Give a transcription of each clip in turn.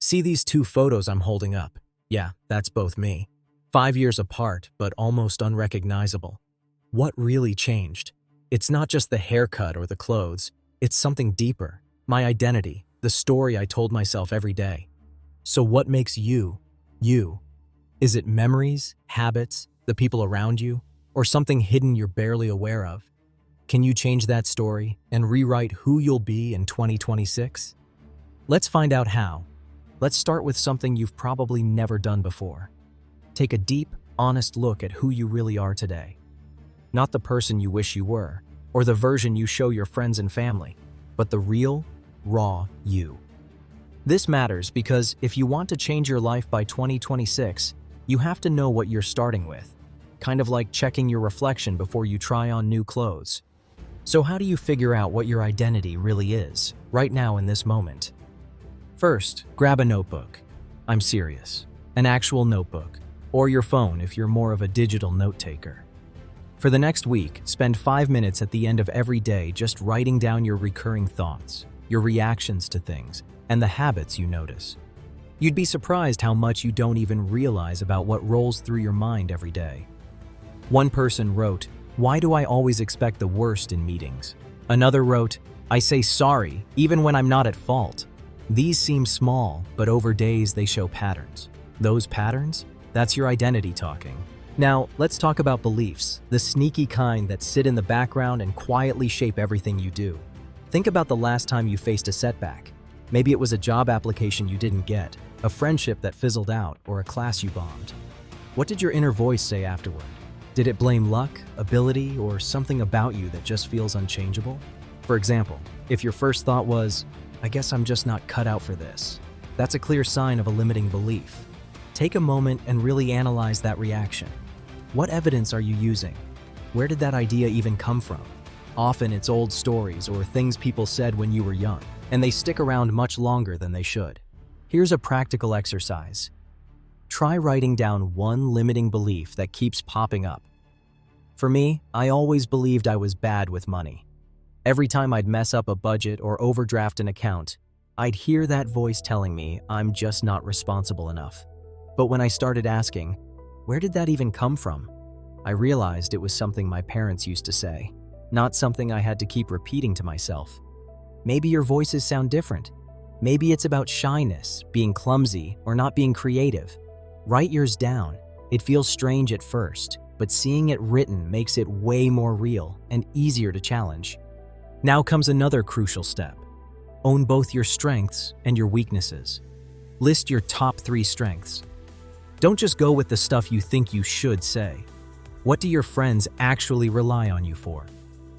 See these two photos I'm holding up? Yeah, that's both me. 5 years apart, but almost unrecognizable. What really changed? It's not just the haircut or the clothes, it's something deeper. My identity, the story I told myself every day. So what makes you, you? Is it memories, habits, the people around you, or something hidden you're barely aware of? Can you change that story and rewrite who you'll be in 2026? Let's find out how. Let's start with something you've probably never done before. Take a deep, honest look at who you really are today. Not the person you wish you were, or the version you show your friends and family, but the real, raw you. This matters because if you want to change your life by 2026, you have to know what you're starting with. Kind of like checking your reflection before you try on new clothes. So how do you figure out what your identity really is, right now in this moment? First, grab a notebook. I'm serious. An actual notebook. Or your phone if you're more of a digital note taker. For the next week, spend 5 minutes at the end of every day just writing down your recurring thoughts, your reactions to things, and the habits you notice. You'd be surprised how much you don't even realize about what rolls through your mind every day. One person wrote, "Why do I always expect the worst in meetings?" Another wrote, "I say sorry, even when I'm not at fault." These seem small, but over days they show patterns. Those patterns? That's your identity talking. Now, let's talk about beliefs, the sneaky kind that sit in the background and quietly shape everything you do. Think about the last time you faced a setback. Maybe it was a job application you didn't get, a friendship that fizzled out, or a class you bombed. What did your inner voice say afterward? Did it blame luck, ability, or something about you that just feels unchangeable? For example, if your first thought was, "I guess I'm just not cut out for this," that's a clear sign of a limiting belief. Take a moment and really analyze that reaction. What evidence are you using? Where did that idea even come from? Often it's old stories or things people said when you were young, and they stick around much longer than they should. Here's a practical exercise. Try writing down one limiting belief that keeps popping up. For me, I always believed I was bad with money. Every time I'd mess up a budget or overdraft an account, I'd hear that voice telling me I'm just not responsible enough. But when I started asking, where did that even come from? I realized it was something my parents used to say, not something I had to keep repeating to myself. Maybe your voices sound different. Maybe it's about shyness, being clumsy, or not being creative. Write yours down. It feels strange at first, but seeing it written makes it way more real and easier to challenge. Now comes another crucial step. Own both your strengths and your weaknesses. List your top 3 strengths. Don't just go with the stuff you think you should say. What do your friends actually rely on you for?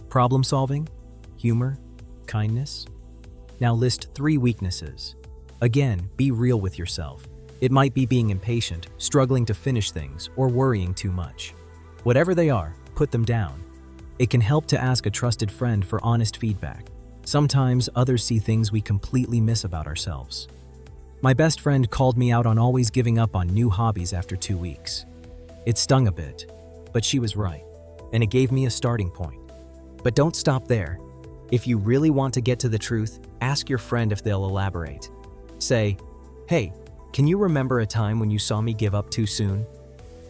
Problem solving? Humor? Kindness? Now list 3 weaknesses. Again, be real with yourself. It might be being impatient, struggling to finish things, or worrying too much. Whatever they are, put them down. It can help to ask a trusted friend for honest feedback. Sometimes others see things we completely miss about ourselves. My best friend called me out on always giving up on new hobbies after 2 weeks. It stung a bit, but she was right, and it gave me a starting point. But don't stop there. If you really want to get to the truth, ask your friend if they'll elaborate. Say, "Hey, can you remember a time when you saw me give up too soon?"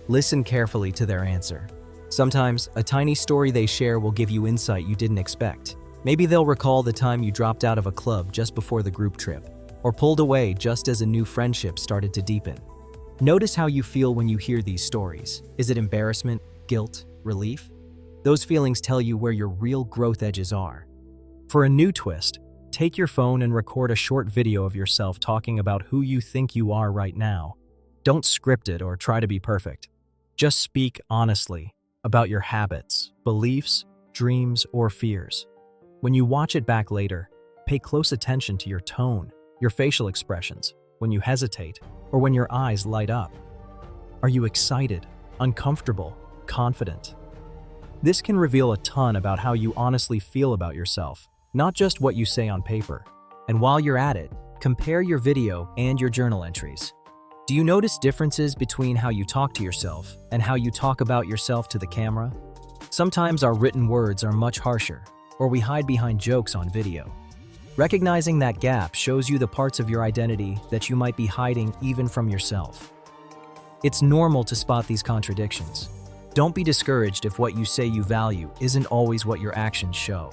Listen carefully to their answer. Sometimes, a tiny story they share will give you insight you didn't expect. Maybe they'll recall the time you dropped out of a club just before the group trip, or pulled away just as a new friendship started to deepen. Notice how you feel when you hear these stories. Is it embarrassment, guilt, relief? Those feelings tell you where your real growth edges are. For a new twist, take your phone and record a short video of yourself talking about who you think you are right now. Don't script it or try to be perfect. Just speak honestly about your habits, beliefs, dreams, or fears. When you watch it back later, pay close attention to your tone, your facial expressions, when you hesitate, or when your eyes light up. Are you excited, uncomfortable, confident? This can reveal a ton about how you honestly feel about yourself, not just what you say on paper. And while you're at it, compare your video and your journal entries. Do you notice differences between how you talk to yourself and how you talk about yourself to the camera? Sometimes our written words are much harsher, or we hide behind jokes on video. Recognizing that gap shows you the parts of your identity that you might be hiding even from yourself. It's normal to spot these contradictions. Don't be discouraged if what you say you value isn't always what your actions show.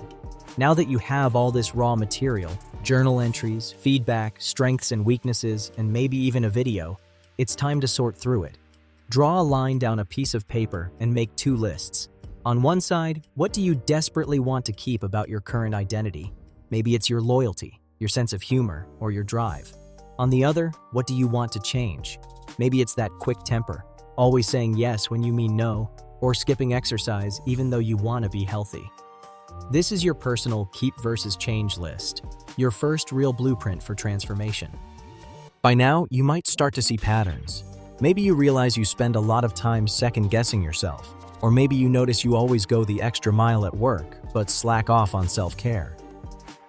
Now that you have all this raw material, journal entries, feedback, strengths and weaknesses, and maybe even a video, it's time to sort through it. Draw a line down a piece of paper and make 2 lists. On one side, what do you desperately want to keep about your current identity? Maybe it's your loyalty, your sense of humor, or your drive. On the other, what do you want to change? Maybe it's that quick temper, always saying yes when you mean no, or skipping exercise even though you want to be healthy. This is your personal keep versus change list, your first real blueprint for transformation. By now, you might start to see patterns. Maybe you realize you spend a lot of time second-guessing yourself, or maybe you notice you always go the extra mile at work, but slack off on self-care.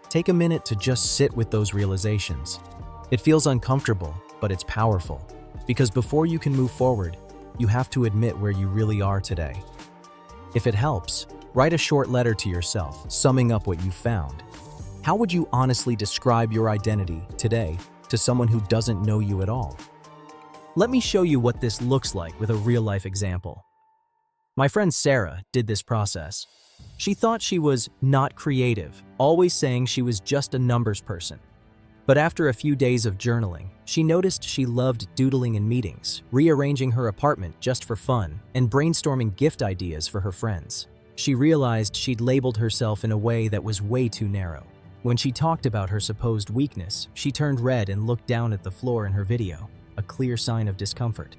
Take a minute to just sit with those realizations. It feels uncomfortable, but it's powerful, because before you can move forward, you have to admit where you really are today. If it helps, write a short letter to yourself, summing up what you found. How would you honestly describe your identity today to someone who doesn't know you at all? Let me show you what this looks like with a real-life example. My friend Sarah did this process. She thought she was not creative, always saying she was just a numbers person. But after a few days of journaling, she noticed she loved doodling in meetings, rearranging her apartment just for fun, and brainstorming gift ideas for her friends. She realized she'd labeled herself in a way that was way too narrow. When she talked about her supposed weakness, she turned red and looked down at the floor in her video, a clear sign of discomfort.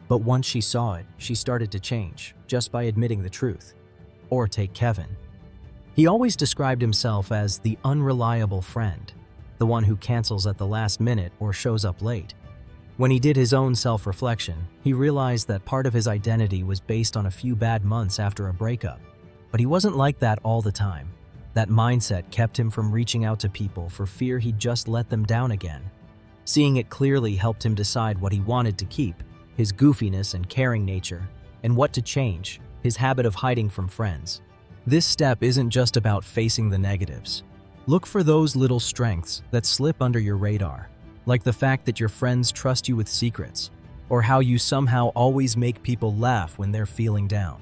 But once she saw it, she started to change, just by admitting the truth. Or take Kevin. He always described himself as the unreliable friend, the one who cancels at the last minute or shows up late. When he did his own self-reflection, he realized that part of his identity was based on a few bad months after a breakup. But he wasn't like that all the time. That mindset kept him from reaching out to people for fear he'd just let them down again. Seeing it clearly helped him decide what he wanted to keep, his goofiness and caring nature, and what to change, his habit of hiding from friends. This step isn't just about facing the negatives. Look for those little strengths that slip under your radar, like the fact that your friends trust you with secrets, or how you somehow always make people laugh when they're feeling down.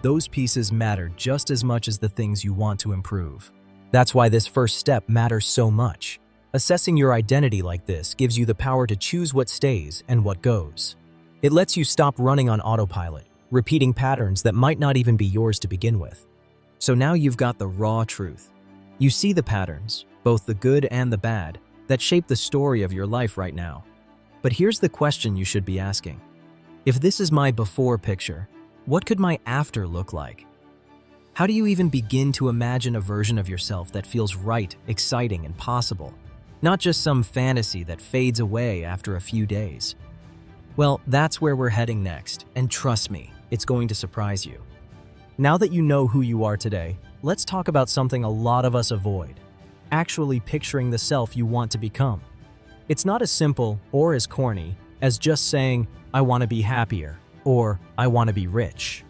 Those pieces matter just as much as the things you want to improve. That's why this first step matters so much. Assessing your identity like this gives you the power to choose what stays and what goes. It lets you stop running on autopilot, repeating patterns that might not even be yours to begin with. So now you've got the raw truth. You see the patterns, both the good and the bad, that shape the story of your life right now. But here's the question you should be asking. If this is my before picture, what could my after look like? How do you even begin to imagine a version of yourself that feels right, exciting, and possible? Not just some fantasy that fades away after a few days. Well, that's where we're heading next, and trust me, it's going to surprise you. Now that you know who you are today, let's talk about something a lot of us avoid. Actually picturing the self you want to become. It's not as simple or as corny as just saying, I want to be happier, or I want to be rich.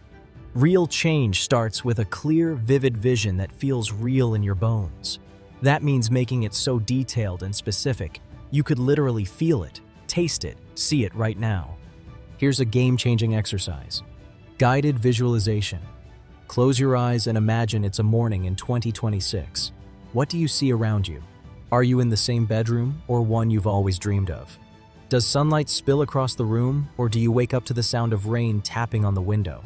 Real change starts with a clear, vivid vision that feels real in your bones. That means making it so detailed and specific, you could literally feel it, taste it, see it right now. Here's a game-changing exercise. Guided visualization. Close your eyes and imagine it's a morning in 2026. What do you see around you? Are you in the same bedroom or one you've always dreamed of? Does sunlight spill across the room, or do you wake up to the sound of rain tapping on the window?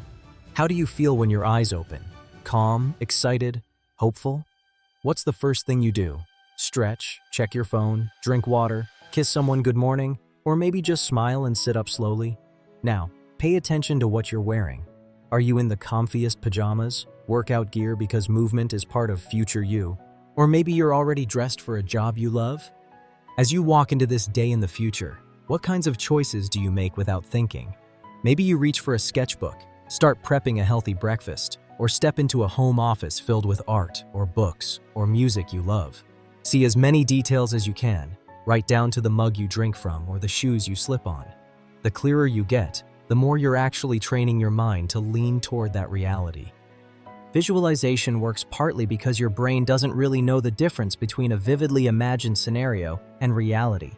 How do you feel when your eyes open? Calm, excited, hopeful? What's the first thing you do? Stretch, check your phone, drink water, kiss someone good morning, or maybe just smile and sit up slowly? Now, pay attention to what you're wearing. Are you in the comfiest pajamas, workout gear because movement is part of future you? Or maybe you're already dressed for a job you love? As you walk into this day in the future, what kinds of choices do you make without thinking? Maybe you reach for a sketchbook, start prepping a healthy breakfast, or step into a home office filled with art or books or music you love. See as many details as you can, right down to the mug you drink from or the shoes you slip on. The clearer you get, the more you're actually training your mind to lean toward that reality. Visualization works partly because your brain doesn't really know the difference between a vividly imagined scenario and reality.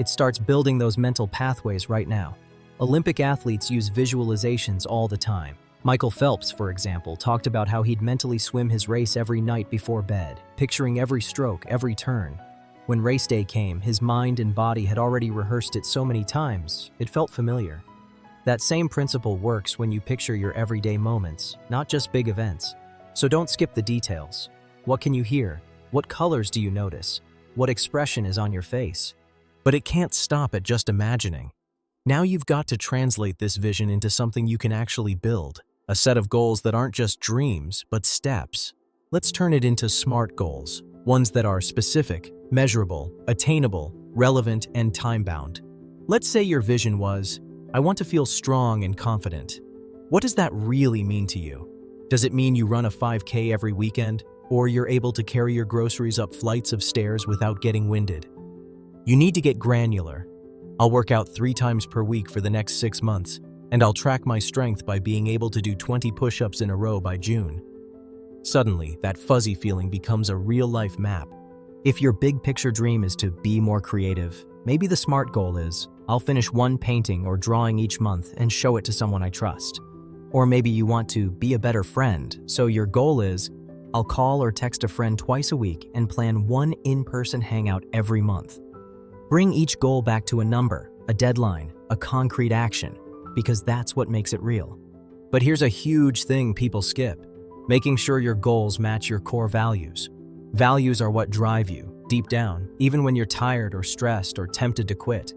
It starts building those mental pathways right now. Olympic athletes use visualizations all the time. Michael Phelps, for example, talked about how he'd mentally swim his race every night before bed, picturing every stroke, every turn. When race day came, his mind and body had already rehearsed it so many times, it felt familiar. That same principle works when you picture your everyday moments, not just big events. So don't skip the details. What can you hear? What colors do you notice? What expression is on your face? But it can't stop at just imagining. Now you've got to translate this vision into something you can actually build, a set of goals that aren't just dreams, but steps. Let's turn it into SMART goals, ones that are specific, measurable, attainable, relevant, and time-bound. Let's say your vision was, I want to feel strong and confident. What does that really mean to you? Does it mean you run a 5K every weekend, or you're able to carry your groceries up flights of stairs without getting winded? You need to get granular. I'll work out 3 times per week for the next 6 months, and I'll track my strength by being able to do 20 push-ups in a row by June. Suddenly, that fuzzy feeling becomes a real-life map. If your big picture dream is to be more creative, maybe the SMART goal is, I'll finish 1 painting or drawing each month and show it to someone I trust. Or maybe you want to be a better friend, so your goal is, I'll call or text a friend twice a week and plan 1 in-person hangout every month. Bring each goal back to a number, a deadline, a concrete action, because that's what makes it real. But here's a huge thing people skip: making sure your goals match your core values. Values are what drive you, deep down, even when you're tired or stressed or tempted to quit.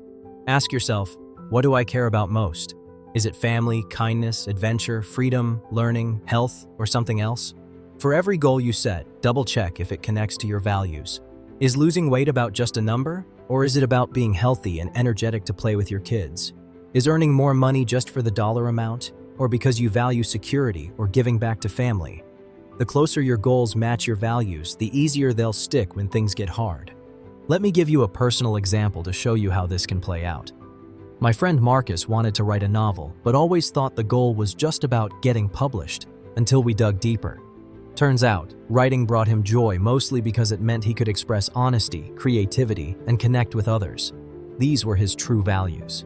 Ask yourself, what do I care about most? Is it family, kindness, adventure, freedom, learning, health, or something else? For every goal you set, double-check if it connects to your values. Is losing weight about just a number? Or is it about being healthy and energetic to play with your kids? Is earning more money just for the dollar amount? Or because you value security or giving back to family? The closer your goals match your values, the easier they'll stick when things get hard. Let me give you a personal example to show you how this can play out. My friend Marcus wanted to write a novel, but always thought the goal was just about getting published, until we dug deeper. Turns out, writing brought him joy mostly because it meant he could express honesty, creativity, and connect with others. These were his true values.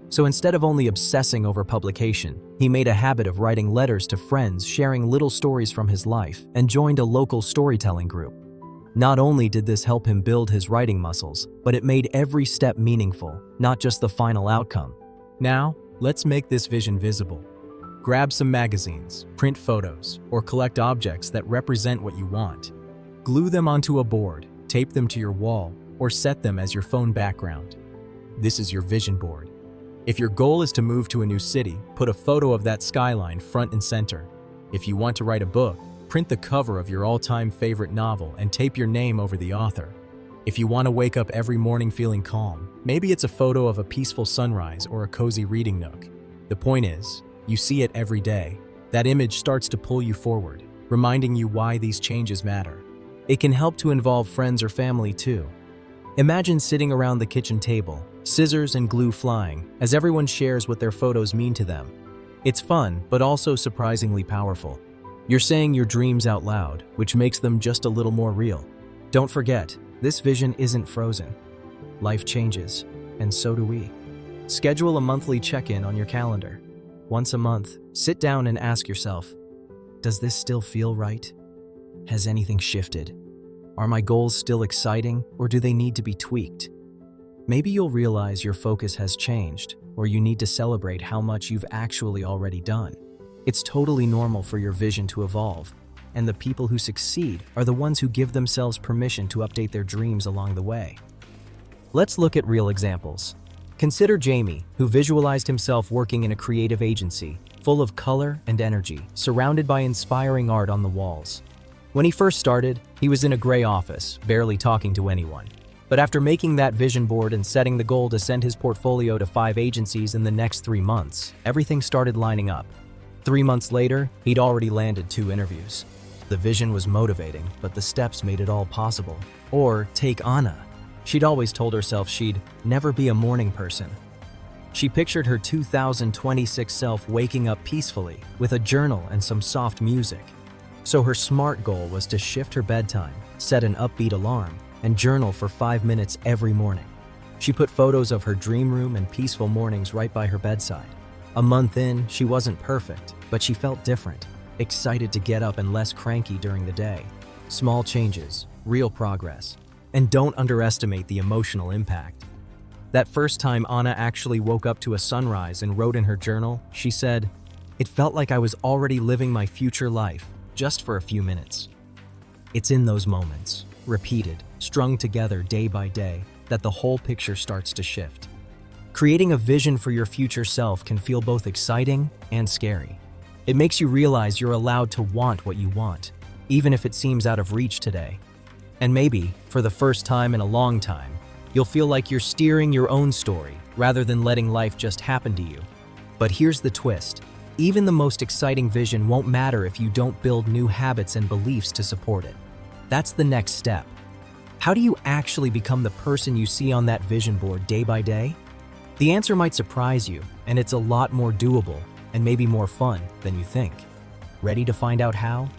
So instead of only obsessing over publication, he made a habit of writing letters to friends, sharing little stories from his life, and joined a local storytelling group. Not only did this help him build his writing muscles, but it made every step meaningful, not just the final outcome. Now, let's make this vision visible. Grab some magazines, print photos, or collect objects that represent what you want. Glue them onto a board, tape them to your wall, or set them as your phone background. This is your vision board. If your goal is to move to a new city, put a photo of that skyline front and center. If you want to write a book, print the cover of your all-time favorite novel and tape your name over the author. If you want to wake up every morning feeling calm, maybe it's a photo of a peaceful sunrise or a cozy reading nook. The point is, you see it every day. That image starts to pull you forward, reminding you why these changes matter. It can help to involve friends or family too. Imagine sitting around the kitchen table, scissors and glue flying, as everyone shares what their photos mean to them. It's fun, but also surprisingly powerful. You're saying your dreams out loud, which makes them just a little more real. Don't forget, this vision isn't frozen. Life changes, and so do we. Schedule a monthly check-in on your calendar. Once a month, sit down and ask yourself, does this still feel right? Has anything shifted? Are my goals still exciting, or do they need to be tweaked? Maybe you'll realize your focus has changed, or you need to celebrate how much you've actually already done. It's totally normal for your vision to evolve, and the people who succeed are the ones who give themselves permission to update their dreams along the way. Let's look at real examples. Consider Jamie, who visualized himself working in a creative agency, full of color and energy, surrounded by inspiring art on the walls. When he first started, he was in a gray office, barely talking to anyone. But after making that vision board and setting the goal to send his portfolio to 5 agencies in the next 3 months, everything started lining up. 3 months later, he'd already landed 2 interviews. The vision was motivating, but the steps made it all possible. Or take Anna. She'd always told herself she'd never be a morning person. She pictured her 2026 self waking up peacefully with a journal and some soft music. So her SMART goal was to shift her bedtime, set an upbeat alarm, and journal for 5 minutes every morning. She put photos of her dream room and peaceful mornings right by her bedside. A month in, she wasn't perfect, but she felt different, excited to get up and less cranky during the day. Small changes, real progress. And don't underestimate the emotional impact. That first time Anna actually woke up to a sunrise and wrote in her journal, she said, "It felt like I was already living my future life, just for a few minutes." It's in those moments, repeated, strung together day by day, that the whole picture starts to shift. Creating a vision for your future self can feel both exciting and scary. It makes you realize you're allowed to want what you want, even if it seems out of reach today. And maybe, for the first time in a long time, you'll feel like you're steering your own story rather than letting life just happen to you. But here's the twist. Even the most exciting vision won't matter if you don't build new habits and beliefs to support it. That's the next step. How do you actually become the person you see on that vision board day by day? The answer might surprise you, and it's a lot more doable and maybe more fun than you think. Ready to find out how?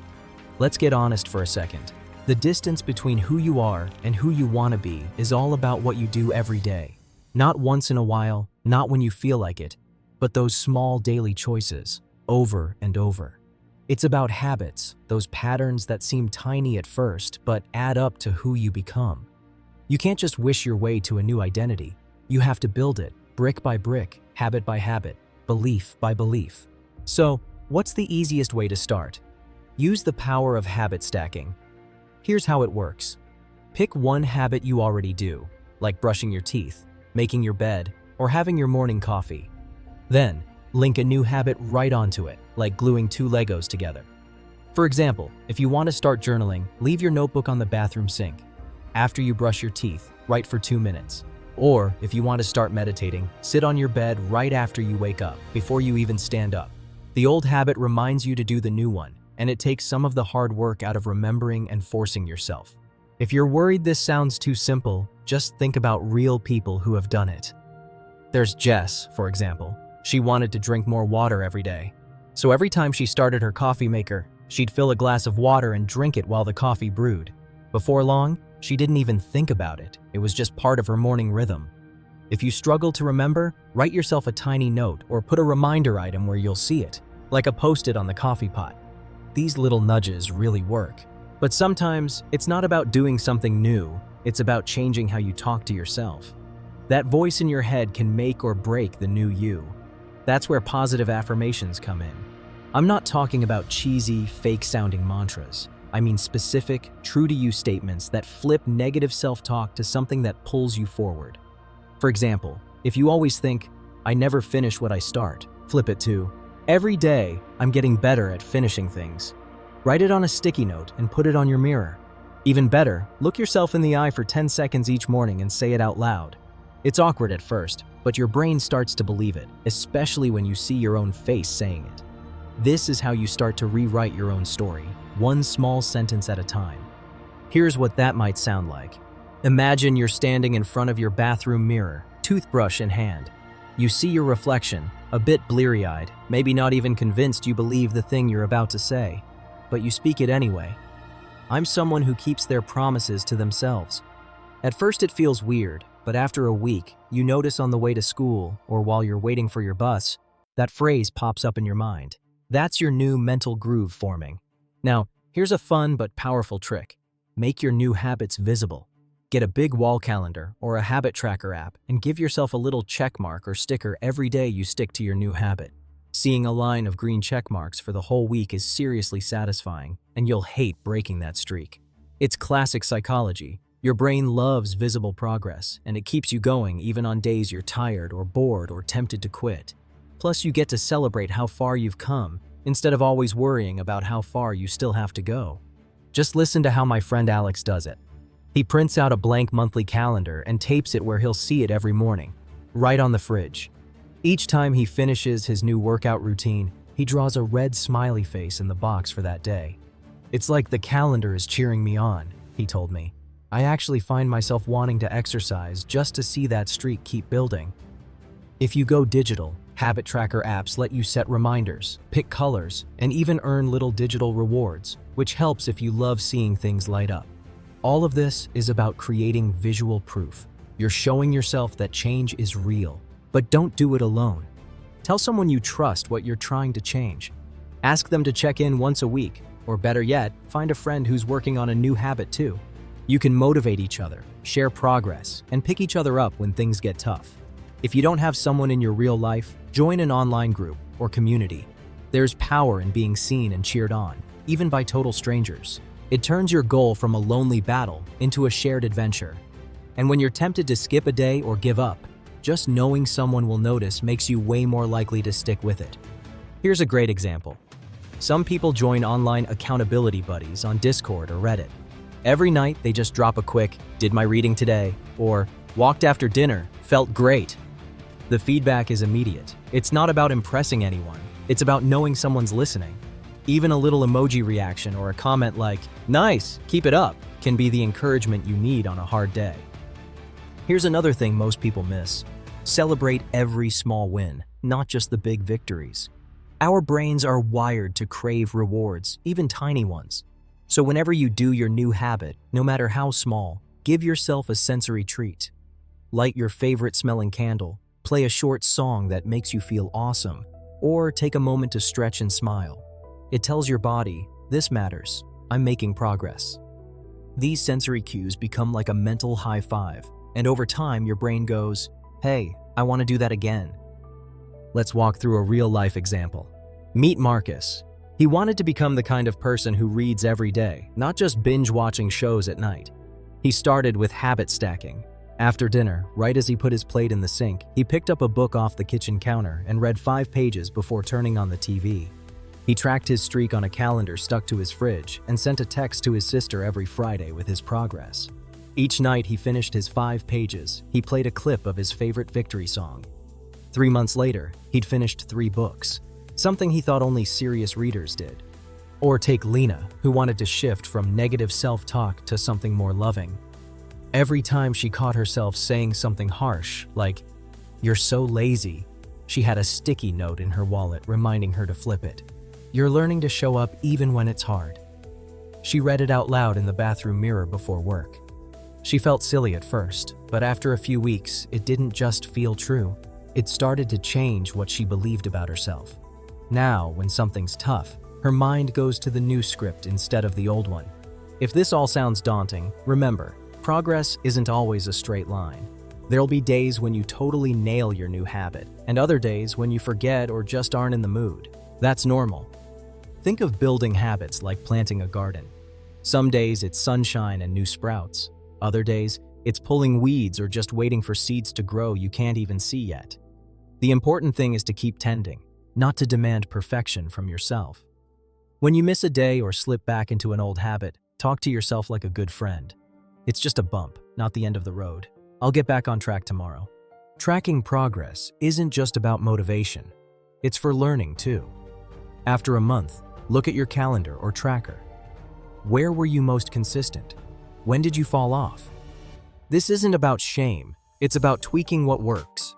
Let's get honest for a second. The distance between who you are and who you want to be is all about what you do every day. Not once in a while, not when you feel like it, but those small daily choices, over and over. It's about habits, those patterns that seem tiny at first, but add up to who you become. You can't just wish your way to a new identity. You have to build it, brick by brick, habit by habit, belief by belief. So, what's the easiest way to start? Use the power of habit stacking. Here's how it works. Pick one habit you already do, like brushing your teeth, making your bed, or having your morning coffee. Then, link a new habit right onto it, like gluing two Legos together. For example, if you want to start journaling, leave your notebook on the bathroom sink. After you brush your teeth, write for 2 minutes. Or, if you want to start meditating, sit on your bed right after you wake up, before you even stand up. The old habit reminds you to do the new one, and it takes some of the hard work out of remembering and forcing yourself. If you're worried this sounds too simple, just think about real people who have done it. There's Jess, for example. She wanted to drink more water every day. So every time she started her coffee maker, she'd fill a glass of water and drink it while the coffee brewed. Before long, she didn't even think about it. It was just part of her morning rhythm. If you struggle to remember, write yourself a tiny note or put a reminder item where you'll see it, like a post-it on the coffee pot. These little nudges really work. But sometimes, it's not about doing something new, it's about changing how you talk to yourself. That voice in your head can make or break the new you. That's where positive affirmations come in. I'm not talking about cheesy, fake-sounding mantras. I mean specific, true-to-you statements that flip negative self-talk to something that pulls you forward. For example, if you always think, "I never finish what I start," flip it to, "Every day, I'm getting better at finishing things." Write it on a sticky note and put it on your mirror. Even better, look yourself in the eye for 10 seconds each morning and say it out loud. It's awkward at first, but your brain starts to believe it, especially when you see your own face saying it. This is how you start to rewrite your own story, one small sentence at a time. Here's what that might sound like. Imagine you're standing in front of your bathroom mirror, toothbrush in hand. You see your reflection, a bit bleary-eyed, maybe not even convinced you believe the thing you're about to say, but you speak it anyway. I'm someone who keeps their promises to themselves. At first it feels weird, but after a week, you notice on the way to school or while you're waiting for your bus, that phrase pops up in your mind. That's your new mental groove forming. Now, here's a fun but powerful trick. Make your new habits visible. Get a big wall calendar or a habit tracker app and give yourself a little check mark or sticker every day you stick to your new habit. Seeing a line of green check marks for the whole week is seriously satisfying, and you'll hate breaking that streak. It's classic psychology. Your brain loves visible progress, and it keeps you going even on days you're tired or bored or tempted to quit. Plus, you get to celebrate how far you've come, instead of always worrying about how far you still have to go. Just listen to how my friend Alex does it. He prints out a blank monthly calendar and tapes it where he'll see it every morning, right on the fridge. Each time he finishes his new workout routine, he draws a red smiley face in the box for that day. "It's like the calendar is cheering me on," he told me. "I actually find myself wanting to exercise just to see that streak keep building." If you go digital, Habit tracker apps let you set reminders, pick colors, and even earn little digital rewards, which helps if you love seeing things light up. All of this is about creating visual proof. You're showing yourself that change is real, but don't do it alone. Tell someone you trust what you're trying to change. Ask them to check in once a week, or better yet, find a friend who's working on a new habit too. You can motivate each other, share progress, and pick each other up when things get tough. If you don't have someone in your real life, join an online group or community. There's power in being seen and cheered on, even by total strangers. It turns your goal from a lonely battle into a shared adventure. And when you're tempted to skip a day or give up, just knowing someone will notice makes you way more likely to stick with it. Here's a great example. Some people join online accountability buddies on Discord or Reddit. Every night they just drop a quick, "Did my reading today," or "Walked after dinner, felt great." The feedback is immediate. It's not about impressing anyone. It's about knowing someone's listening. Even a little emoji reaction or a comment like, "Nice, keep it up," can be the encouragement you need on a hard day. Here's another thing most people miss. Celebrate every small win, not just the big victories. Our brains are wired to crave rewards, even tiny ones. So whenever you do your new habit, no matter how small, give yourself a sensory treat. Light your favorite smelling candle, play a short song that makes you feel awesome, or take a moment to stretch and smile. It tells your body, "This matters, I'm making progress." These sensory cues become like a mental high five, and over time your brain goes, "Hey, I want to do that again." Let's walk through a real-life example. Meet Marcus. He wanted to become the kind of person who reads every day, not just binge-watching shows at night. He started with habit stacking. After dinner, right as he put his plate in the sink, he picked up a book off the kitchen counter and read 5 pages before turning on the TV. He tracked his streak on a calendar stuck to his fridge and sent a text to his sister every Friday with his progress. Each night he finished his 5 pages, he played a clip of his favorite victory song. 3 months later, he'd finished 3 books, something he thought only serious readers did. Or take Lena, who wanted to shift from negative self-talk to something more loving. Every time she caught herself saying something harsh, like, "You're so lazy," she had a sticky note in her wallet reminding her to flip it. "You're learning to show up even when it's hard." She read it out loud in the bathroom mirror before work. She felt silly at first, but after a few weeks, it didn't just feel true. It started to change what she believed about herself. Now, when something's tough, her mind goes to the new script instead of the old one. If this all sounds daunting, remember, progress isn't always a straight line. There'll be days when you totally nail your new habit, and other days when you forget or just aren't in the mood. That's normal. Think of building habits like planting a garden. Some days it's sunshine and new sprouts. Other days, it's pulling weeds or just waiting for seeds to grow you can't even see yet. The important thing is to keep tending, not to demand perfection from yourself. When you miss a day or slip back into an old habit, talk to yourself like a good friend. It's just a bump, not the end of the road. I'll get back on track tomorrow. Tracking progress isn't just about motivation. It's for learning too. After a month, look at your calendar or tracker. Where were you most consistent? When did you fall off? This isn't about shame. It's about tweaking what works.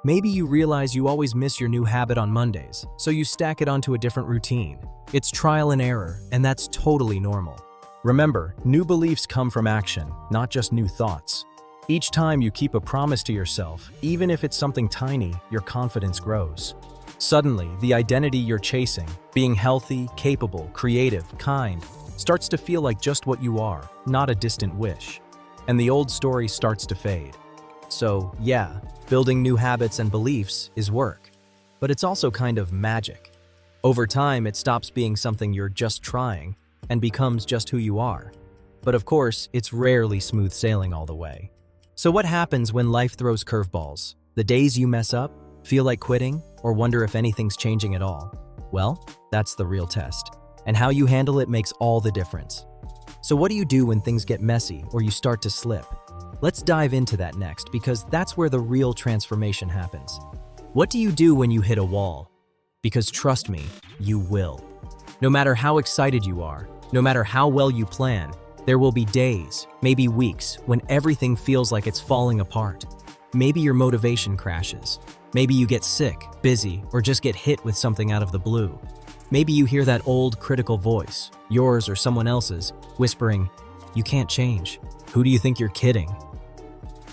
Maybe you realize you always miss your new habit on Mondays, so you stack it onto a different routine. It's trial and error, and that's totally normal. Remember, new beliefs come from action, not just new thoughts. Each time you keep a promise to yourself, even if it's something tiny, your confidence grows. Suddenly, the identity you're chasing, being healthy, capable, creative, kind, starts to feel like just what you are, not a distant wish. And the old story starts to fade. So, yeah, building new habits and beliefs is work, but it's also kind of magic. Over time, it stops being something you're just trying and becomes just who you are. But of course, it's rarely smooth sailing all the way. So what happens when life throws curveballs? The days you mess up, feel like quitting, or wonder if anything's changing at all? Well, that's the real test. And how you handle it makes all the difference. So what do you do when things get messy or you start to slip? Let's dive into that next, because that's where the real transformation happens. What do you do when you hit a wall? Because trust me, you will. No matter how excited you are, no matter how well you plan, there will be days, maybe weeks, when everything feels like it's falling apart. Maybe your motivation crashes. Maybe you get sick, busy, or just get hit with something out of the blue. Maybe you hear that old critical voice, yours or someone else's, whispering, "You can't change. Who do you think you're kidding?"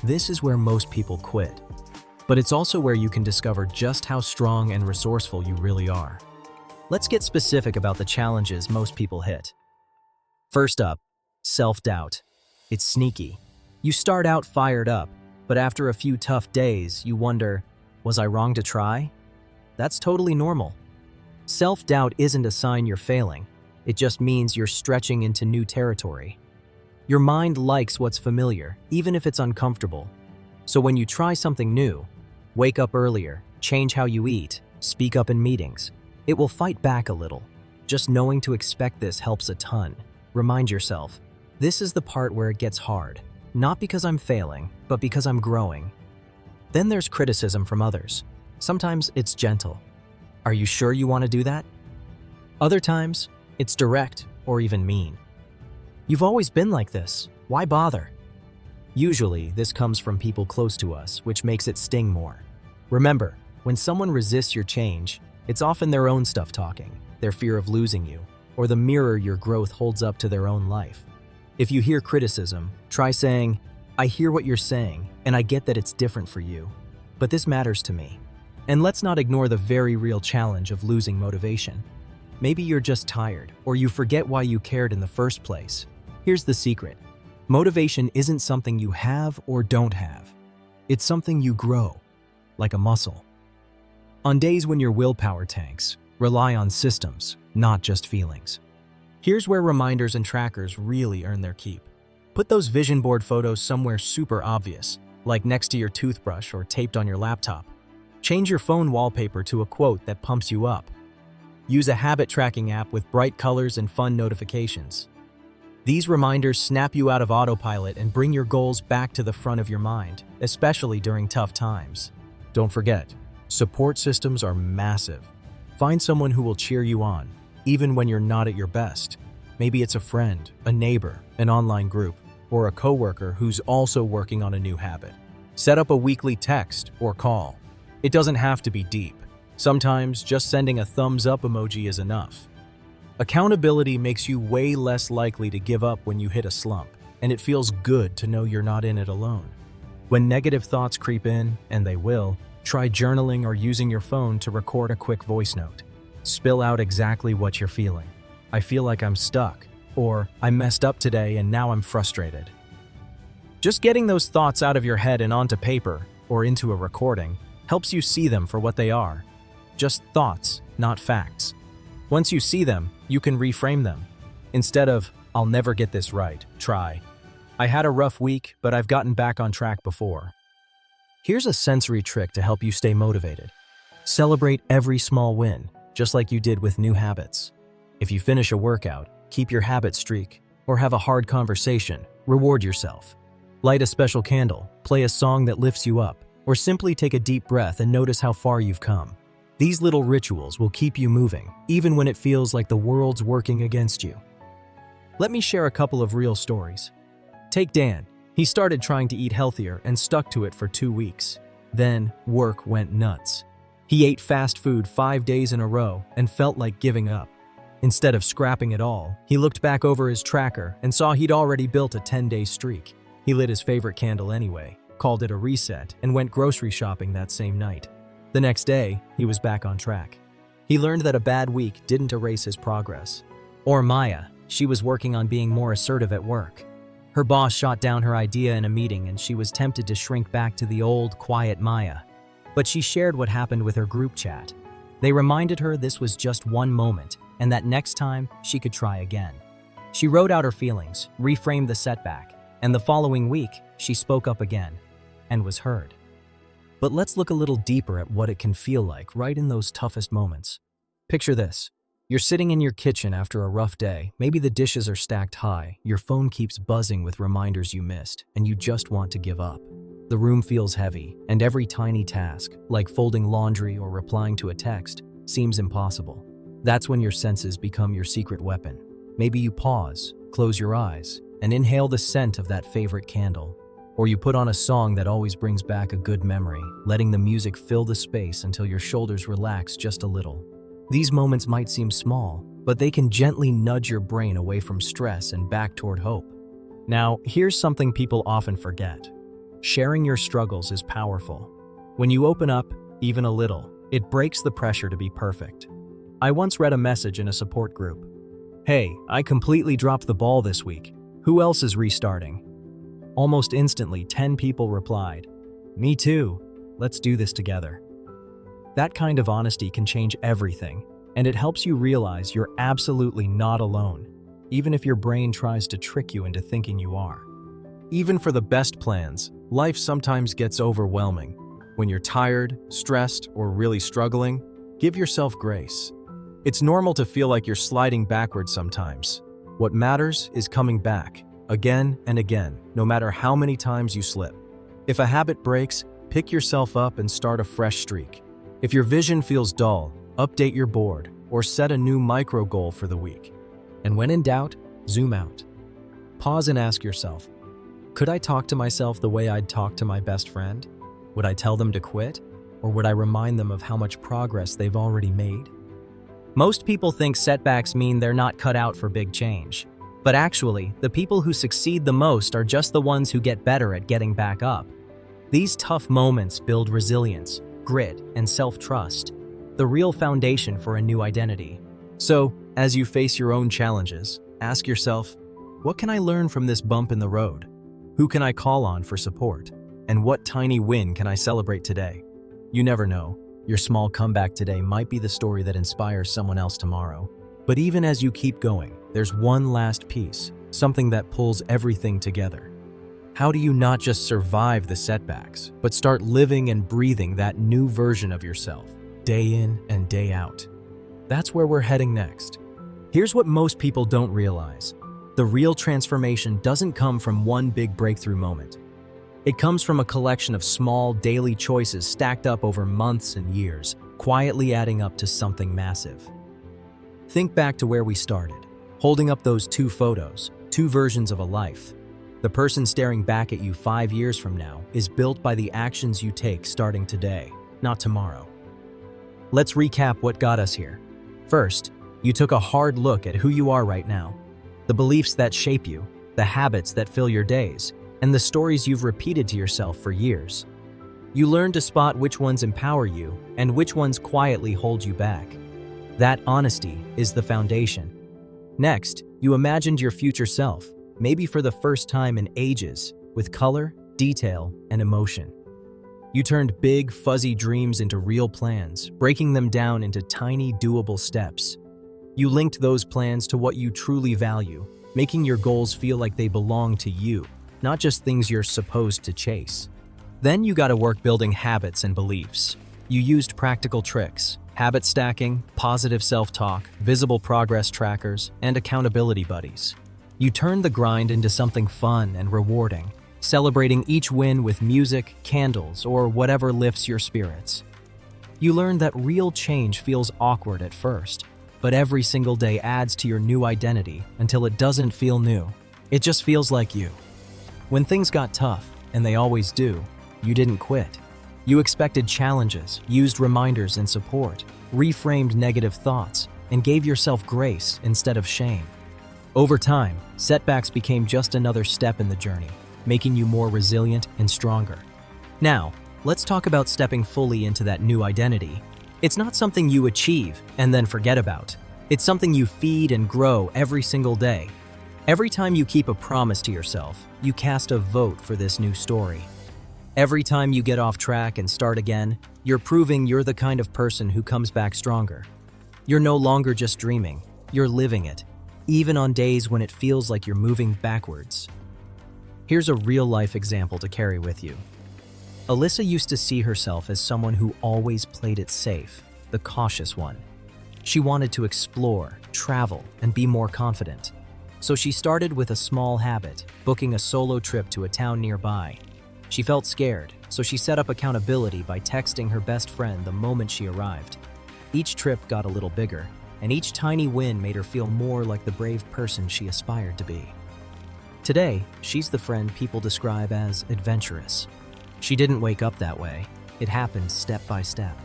This is where most people quit. But it's also where you can discover just how strong and resourceful you really are. Let's get specific about the challenges most people hit. First up, self-doubt. It's sneaky. You start out fired up, but after a few tough days, you wonder, was I wrong to try? That's totally normal. Self-doubt isn't a sign you're failing. It just means you're stretching into new territory. Your mind likes what's familiar, even if it's uncomfortable. So when you try something new, wake up earlier, change how you eat, speak up in meetings, it will fight back a little. Just knowing to expect this helps a ton. Remind yourself, this is the part where it gets hard. Not because I'm failing, but because I'm growing. Then there's criticism from others. Sometimes it's gentle. Are you sure you want to do that? Other times, it's direct or even mean. You've always been like this. Why bother? Usually, this comes from people close to us, which makes it sting more. Remember, when someone resists your change, it's often their own stuff talking, their fear of losing you, or the mirror your growth holds up to their own life. If you hear criticism, try saying, "I hear what you're saying, and I get that it's different for you, but this matters to me." And let's not ignore the very real challenge of losing motivation. Maybe you're just tired, or you forget why you cared in the first place. Here's the secret. Motivation isn't something you have or don't have. It's something you grow, like a muscle. On days when your willpower tanks, rely on systems, not just feelings. Here's where reminders and trackers really earn their keep. Put those vision board photos somewhere super obvious, like next to your toothbrush or taped on your laptop. Change your phone wallpaper to a quote that pumps you up. Use a habit tracking app with bright colors and fun notifications. These reminders snap you out of autopilot and bring your goals back to the front of your mind, especially during tough times. Don't forget, support systems are massive. Find someone who will cheer you on, even when you're not at your best. Maybe it's a friend, a neighbor, an online group, or a coworker who's also working on a new habit. Set up a weekly text or call. It doesn't have to be deep. Sometimes just sending a thumbs up emoji is enough. Accountability makes you way less likely to give up when you hit a slump, and it feels good to know you're not in it alone. When negative thoughts creep in, and they will, try journaling or using your phone to record a quick voice note. Spill out exactly what you're feeling. I feel like I'm stuck, or I messed up today and now I'm frustrated. Just getting those thoughts out of your head and onto paper, or into a recording, helps you see them for what they are. Just thoughts, not facts. Once you see them, you can reframe them. Instead of, "I'll never get this right," try, "I had a rough week, but I've gotten back on track before." Here's a sensory trick to help you stay motivated. Celebrate every small win, just like you did with new habits. If you finish a workout, keep your habit streak, or have a hard conversation, reward yourself. Light a special candle, play a song that lifts you up, or simply take a deep breath and notice how far you've come. These little rituals will keep you moving, even when it feels like the world's working against you. Let me share a couple of real stories. Take Dan. He started trying to eat healthier and stuck to it for 2 weeks. Then, work went nuts. He ate fast food 5 days in a row and felt like giving up. Instead of scrapping it all, he looked back over his tracker and saw he'd already built a 10-day streak. He lit his favorite candle anyway, called it a reset, and went grocery shopping that same night. The next day, he was back on track. He learned that a bad week didn't erase his progress. Or Maya, she was working on being more assertive at work. Her boss shot down her idea in a meeting and she was tempted to shrink back to the old, quiet Maya. But she shared what happened with her group chat. They reminded her this was just one moment and that next time she could try again. She wrote out her feelings, reframed the setback, and the following week, she spoke up again and was heard. But let's look a little deeper at what it can feel like right in those toughest moments. Picture this. You're sitting in your kitchen after a rough day. Maybe the dishes are stacked high, your phone keeps buzzing with reminders you missed, and you just want to give up. The room feels heavy, and every tiny task, like folding laundry or replying to a text, seems impossible. That's when your senses become your secret weapon. Maybe you pause, close your eyes, and inhale the scent of that favorite candle. Or you put on a song that always brings back a good memory, letting the music fill the space until your shoulders relax just a little. These moments might seem small, but they can gently nudge your brain away from stress and back toward hope. Now, here's something people often forget. Sharing your struggles is powerful. When you open up, even a little, it breaks the pressure to be perfect. I once read a message in a support group. "Hey, I completely dropped the ball this week. Who else is restarting?" Almost instantly, 10 people replied, "Me too. Let's do this together." That kind of honesty can change everything, and it helps you realize you're absolutely not alone, even if your brain tries to trick you into thinking you are. Even for the best plans, life sometimes gets overwhelming. When you're tired, stressed, or really struggling, give yourself grace. It's normal to feel like you're sliding backwards sometimes. What matters is coming back, again and again, no matter how many times you slip. If a habit breaks, pick yourself up and start a fresh streak. If your vision feels dull, update your board or set a new micro goal for the week. And when in doubt, zoom out. Pause and ask yourself, could I talk to myself the way I'd talk to my best friend? Would I tell them to quit? Or would I remind them of how much progress they've already made? Most people think setbacks mean they're not cut out for big change. But actually, the people who succeed the most are just the ones who get better at getting back up. These tough moments build resilience, grit, and self-trust, the real foundation for a new identity. So, as you face your own challenges, ask yourself, what can I learn from this bump in the road? Who can I call on for support? And what tiny win can I celebrate today? You never know. Your small comeback today might be the story that inspires someone else tomorrow. But even as you keep going, there's one last piece, something that pulls everything together. How do you not just survive the setbacks, but start living and breathing that new version of yourself, day in and day out? That's where we're heading next. Here's what most people don't realize. The real transformation doesn't come from one big breakthrough moment. It comes from a collection of small, daily choices stacked up over months and years, quietly adding up to something massive. Think back to where we started, holding up those two photos, two versions of a life. The person staring back at you 5 years from now is built by the actions you take starting today, not tomorrow. Let's recap what got us here. First, you took a hard look at who you are right now, the beliefs that shape you, the habits that fill your days, and the stories you've repeated to yourself for years. You learned to spot which ones empower you and which ones quietly hold you back. That honesty is the foundation. Next, you imagined your future self, maybe for the first time in ages, with color, detail, and emotion. You turned big, fuzzy dreams into real plans, breaking them down into tiny, doable steps. You linked those plans to what you truly value, making your goals feel like they belong to you, not just things you're supposed to chase. Then you got to work building habits and beliefs. You used practical tricks, habit stacking, positive self-talk, visible progress trackers, and accountability buddies. You turned the grind into something fun and rewarding, celebrating each win with music, candles, or whatever lifts your spirits. You learned that real change feels awkward at first, but every single day adds to your new identity until it doesn't feel new. It just feels like you. When things got tough, and they always do, you didn't quit. You expected challenges, used reminders and support, reframed negative thoughts, and gave yourself grace instead of shame. Over time, setbacks became just another step in the journey, making you more resilient and stronger. Now, let's talk about stepping fully into that new identity. It's not something you achieve and then forget about. It's something you feed and grow every single day. Every time you keep a promise to yourself, you cast a vote for this new story. Every time you get off track and start again, you're proving you're the kind of person who comes back stronger. You're no longer just dreaming, you're living it, even on days when it feels like you're moving backwards. Here's a real-life example to carry with you. Alyssa used to see herself as someone who always played it safe, the cautious one. She wanted to explore, travel, and be more confident. So she started with a small habit, booking a solo trip to a town nearby. She felt scared, so she set up accountability by texting her best friend the moment she arrived. Each trip got a little bigger, and each tiny win made her feel more like the brave person she aspired to be. Today, she's the friend people describe as adventurous. She didn't wake up that way. It happened step by step.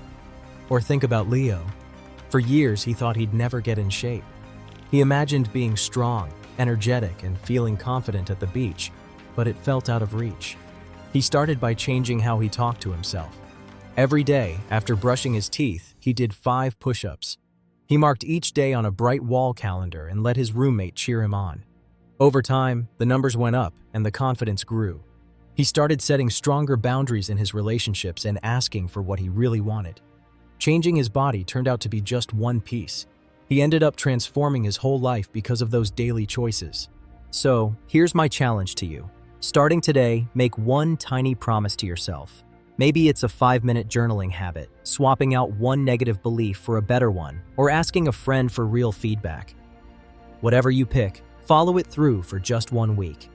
Or think about Leo. For years, he thought he'd never get in shape. He imagined being strong, energetic, and feeling confident at the beach, but it felt out of reach. He started by changing how he talked to himself. Every day, after brushing his teeth, he did 5 push-ups. He marked each day on a bright wall calendar and let his roommate cheer him on. Over time, the numbers went up and the confidence grew. He started setting stronger boundaries in his relationships and asking for what he really wanted. Changing his body turned out to be just one piece. He ended up transforming his whole life because of those daily choices. So, here's my challenge to you. Starting today, make one tiny promise to yourself. Maybe it's a 5-minute journaling habit, swapping out one negative belief for a better one, or asking a friend for real feedback. Whatever you pick, follow it through for just 1 week.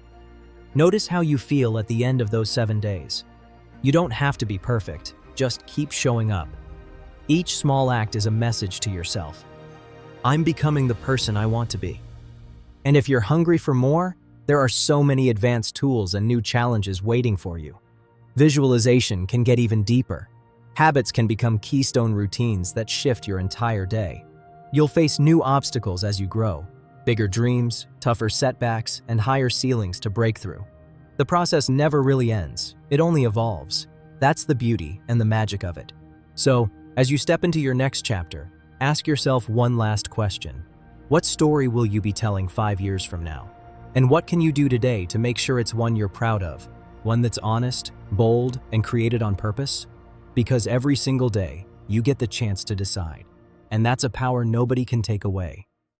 Notice how you feel at the end of those 7 days. You don't have to be perfect, just keep showing up. Each small act is a message to yourself. I'm becoming the person I want to be. And if you're hungry for more, there are so many advanced tools and new challenges waiting for you. Visualization can get even deeper. Habits can become keystone routines that shift your entire day. You'll face new obstacles as you grow. Bigger dreams, tougher setbacks, and higher ceilings to break through. The process never really ends, it only evolves. That's the beauty and the magic of it. So, as you step into your next chapter, ask yourself one last question. What story will you be telling 5 years from now? And what can you do today to make sure it's one you're proud of? One that's honest, bold, and created on purpose? Because every single day, you get the chance to decide. And that's a power nobody can take away.